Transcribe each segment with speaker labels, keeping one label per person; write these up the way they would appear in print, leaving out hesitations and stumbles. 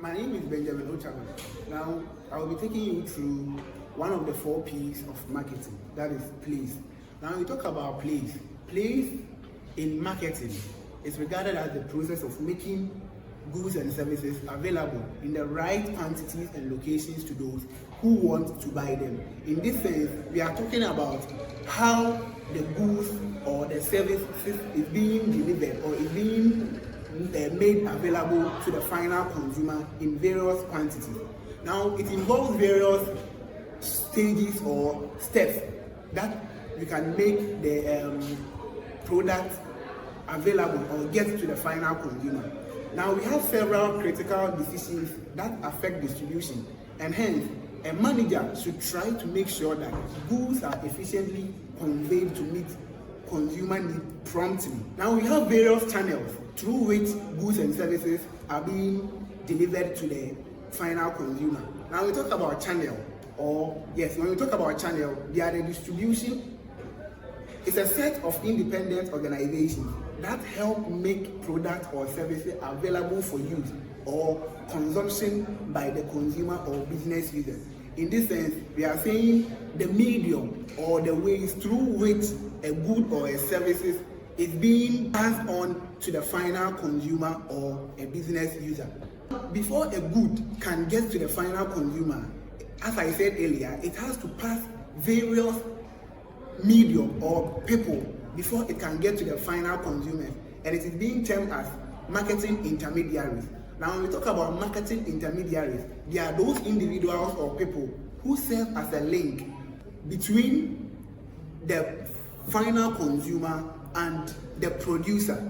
Speaker 1: My name is Benjamin Ochaman. Now, I will be taking you through one of the 4 P's of marketing, that is place. Now, we talk about place. Place in marketing is regarded as the process of making goods and services available in the right quantities and locations to those who want to buy them. In this sense, we are talking about how the goods or the service is being delivered or is being made available to the final consumer in various quantities. Now, it involves various stages or steps that you can make the product available or get to the final consumer. Now, we have several critical decisions that affect distribution, and hence a manager should try to make sure that goods are efficiently conveyed to meet consumer need promptly. Now, we have various channels through which goods and services are being delivered to the final consumer. Now, we talk about channel, when we talk about channel, they are the distribution. It's a set of independent organizations that help make products or services available for use or consumption by the consumer or business users. In this sense, we are saying the medium or the ways through which a good or a service is being passed on to the final consumer or a business user. Before a good can get to the final consumer, as I said earlier, it has to pass various medium or people before it can get to the final consumer, and it is being termed as marketing intermediaries. Now, when we talk about marketing intermediaries, they are those individuals or people who serve as a link between the final consumer and the producer.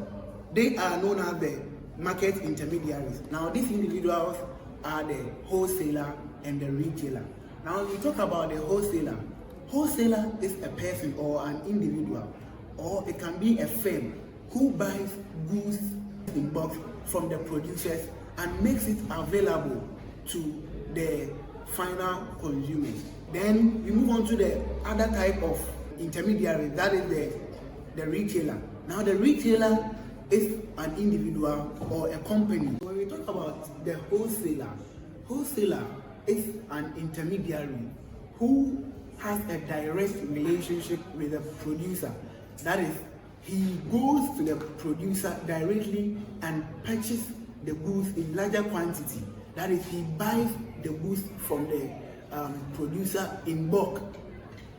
Speaker 1: They are known as the market intermediaries. Now, these individuals are the wholesaler and the retailer. Now, when we talk about the wholesaler is a person or an individual, or it can be a firm who buys goods in bulk from the producers and makes it available to the final consumers. Then we move on to the other type of intermediary, that is the retailer. Now, the retailer is an individual or a company. When we talk about the wholesaler is an intermediary who has a direct relationship with the producer. That is, he goes to the producer directly and purchases the goods in larger quantity. That is, he buys the goods from the producer in bulk,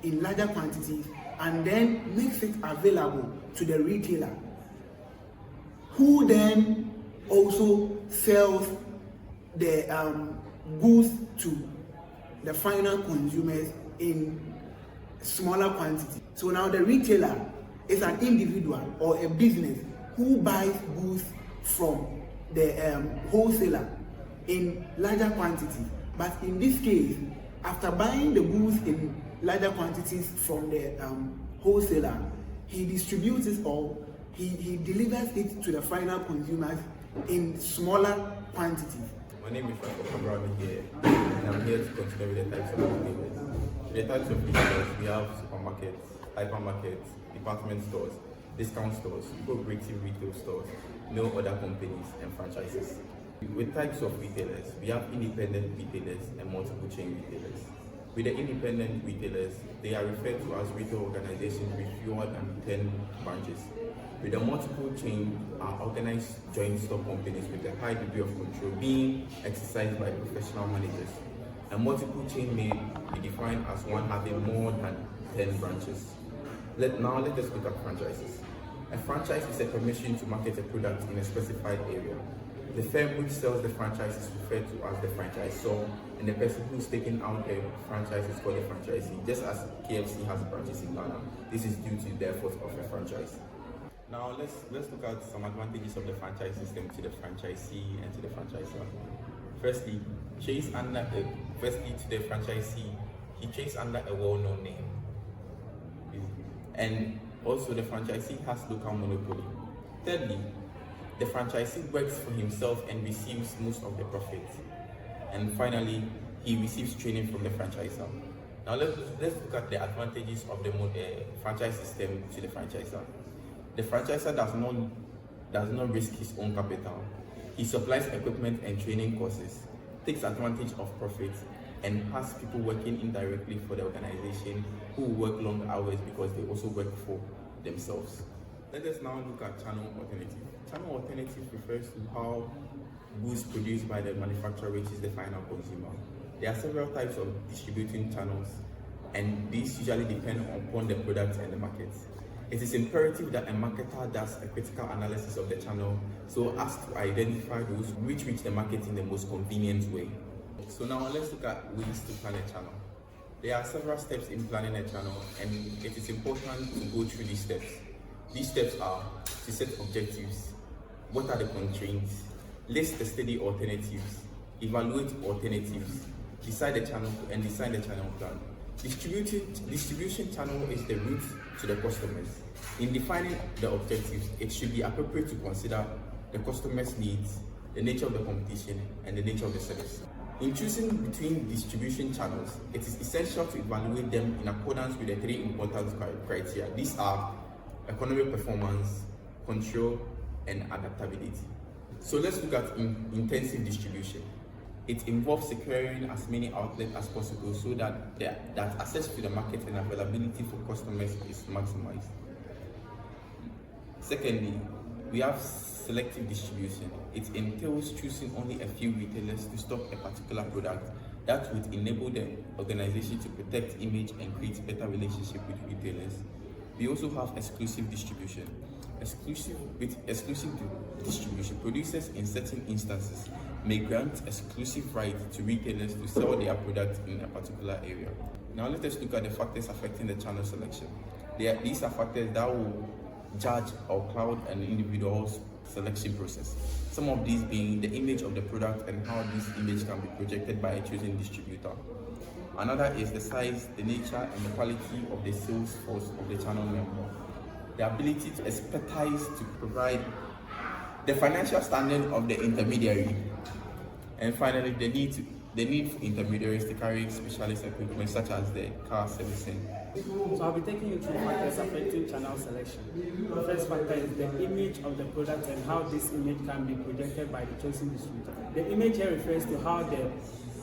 Speaker 1: in larger quantities, and then makes it available to the retailer, who then also sells the goods to the final consumers in smaller quantity. So now the retailer is an individual or a business who buys goods from the wholesaler in larger quantities. But in this case, after buying the goods in larger quantities from the wholesaler, he distributes it or he delivers it to the final consumers in smaller quantities.
Speaker 2: My name is Franco Cabral here, and I'm here to continue with the types of retailers. The types of retailers, we have supermarkets, hypermarkets, department stores, discount stores, cooperative retail stores, no other companies, and franchises. With types of retailers, we have independent retailers and multiple chain retailers. With the independent retailers, they are referred to as retail organizations with fewer than 10 branches. With the multiple chain are organized joint stock companies with a high degree of control being exercised by professional managers. A multiple chain may be defined as one having more than 10 branches. Let us look at franchises. A franchise is a permission to market a product in a specified area. The firm which sells the franchise is referred to as the franchisor, and the person who is taking out the franchise is called a franchisee, just as KFC has branches in Ghana. This is due to the effort of a franchise. Now let's look at some advantages of the franchise system to the franchisee and to the franchisor. Firstly, to the franchisee, he trades under a well-known name. And also the franchisee has local monopoly. Thirdly, the franchisee works for himself and receives most of the profits. And finally, he receives training from the franchisor. Now let's look at the advantages of the franchise system to the franchisor. The franchisor does not risk his own capital. He supplies equipment and training courses, takes advantage of profits, and has people working indirectly for the organization who work long hours because they also work for themselves. Let us now look at channel alternative. Channel alternative refers to how goods produced by the manufacturer reaches the final consumer. There are several types of distributing channels, and these usually depend upon the product and the market. It is imperative that a marketer does a critical analysis of the channel so as to identify those which reach the market in the most convenient way. So now let's look at ways to plan a channel. There are several steps in planning a channel, and it is important to go through these steps. These steps are to set objectives, what are the constraints, list the steady alternatives, evaluate alternatives, decide the channel and design the channel plan. Distribution channel is the route to the customers. In defining the objectives, it should be appropriate to consider the customer's needs, the nature of the competition, and the nature of the service. In choosing between distribution channels, it is essential to evaluate them in accordance with the three important criteria. These are economic performance, control, and adaptability. So let's look at intensive distribution. It involves securing as many outlets as possible so that access to the market and availability for customers is maximized. Secondly, we have selective distribution. It entails choosing only a few retailers to stock a particular product that would enable the organization to protect image and create better relationship with retailers. We also have exclusive distribution. Exclusive distribution, producers in certain instances may grant exclusive right to retailers to sell their product in a particular area. Now let us look at the factors affecting the channel selection. These are factors that will judge or cloud an individual's selection process. Some of these being the image of the product and how this image can be projected by a chosen distributor. Another is the size, the nature, and the quality of the sales force of the channel member. The ability to expertise to provide the financial standing of the intermediary. And finally, the need for intermediaries to carry specialist equipment such as the car servicing.
Speaker 3: So I'll be taking you through factors affecting channel selection. The first factor is the image of the product and how this image can be projected by the chosen distributor. The image here refers to how the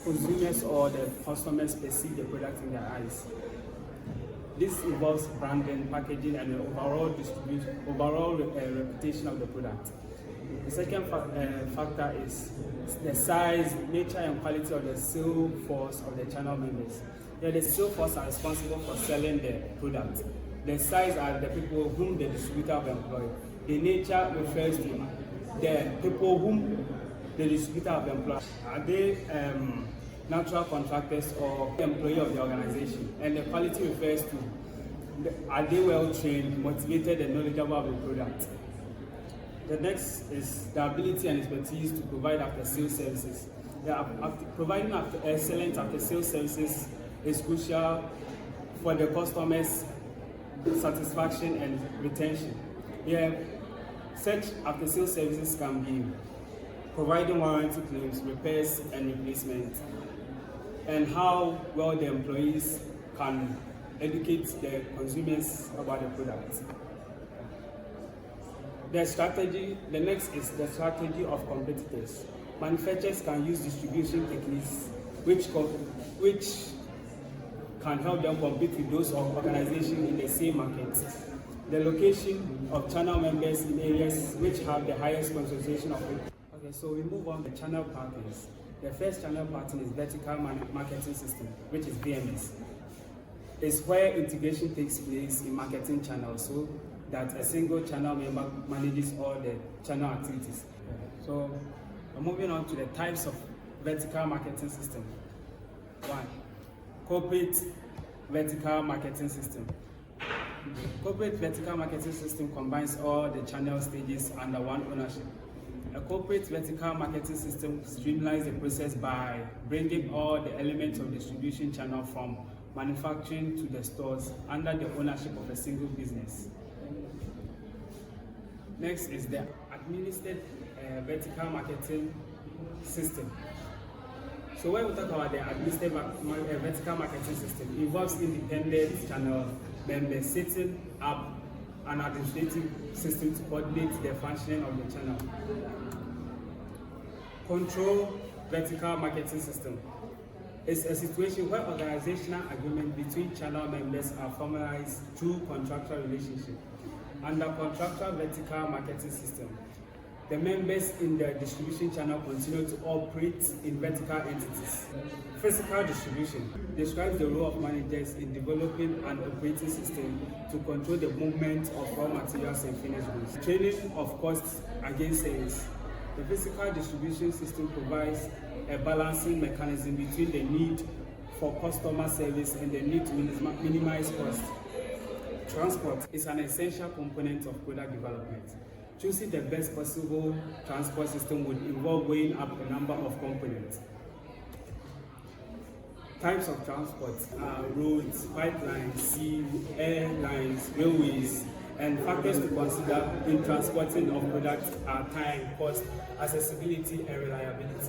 Speaker 3: consumers or the customers perceive the product in their eyes. This involves branding, packaging, and the overall reputation of the product. The second factor is the size, nature, and quality of the sales force of the channel members. The sales force are responsible for selling the product. The size are the people whom the distributor have employed. The nature refers to the people whom the distributor have employed. Are they natural contractors or employee of the organization? And the quality refers to are they well trained, motivated, and knowledgeable of the product? The next is the ability and expertise to provide after-sales services. Providing excellent after-sales services is crucial for the customer's satisfaction and retention. Such after-sales services can be providing warranty claims, repairs, and replacement, and how well the employees can educate the consumers about the product. The next is the strategy of competitors. Manufacturers can use distribution techniques which can help them compete with those of organizations in the same market. The location of channel members in areas which have the highest concentration of it. Okay, so we move on to channel partners. The first channel partner is vertical marketing system, which is VMS. It's where integration takes place in marketing channels so that a single channel member manages all the channel activities. So moving on to the types of vertical marketing system. 1. Corporate vertical marketing system. Corporate vertical marketing system combines all the channel stages under one ownership. A corporate vertical marketing system streamlines the process by bringing all the elements of distribution channel from manufacturing to the stores under the ownership of a single business. Next is the administered vertical marketing system. So when we talk about the administered vertical marketing system, it involves independent channel members setting up an administrative system to coordinate the functioning of the channel. Control vertical marketing system. It's a situation where organizational agreement between channel members are formalized through contractual relationship. Under contractual vertical marketing system, the members in the distribution channel continue to operate in vertical entities. Physical distribution describes the role of managers in developing an operating system to control the movement of raw materials and finished goods. Training of costs against sales. The physical distribution system provides a balancing mechanism between the need for customer service and the need to minimize costs. Transport is an essential component of product development. Choosing the best possible transport system would involve weighing up a number of components. Types of transport are roads, pipelines, sea, airlines, railways, and factors to consider in transporting of products are time, cost, accessibility, and reliability.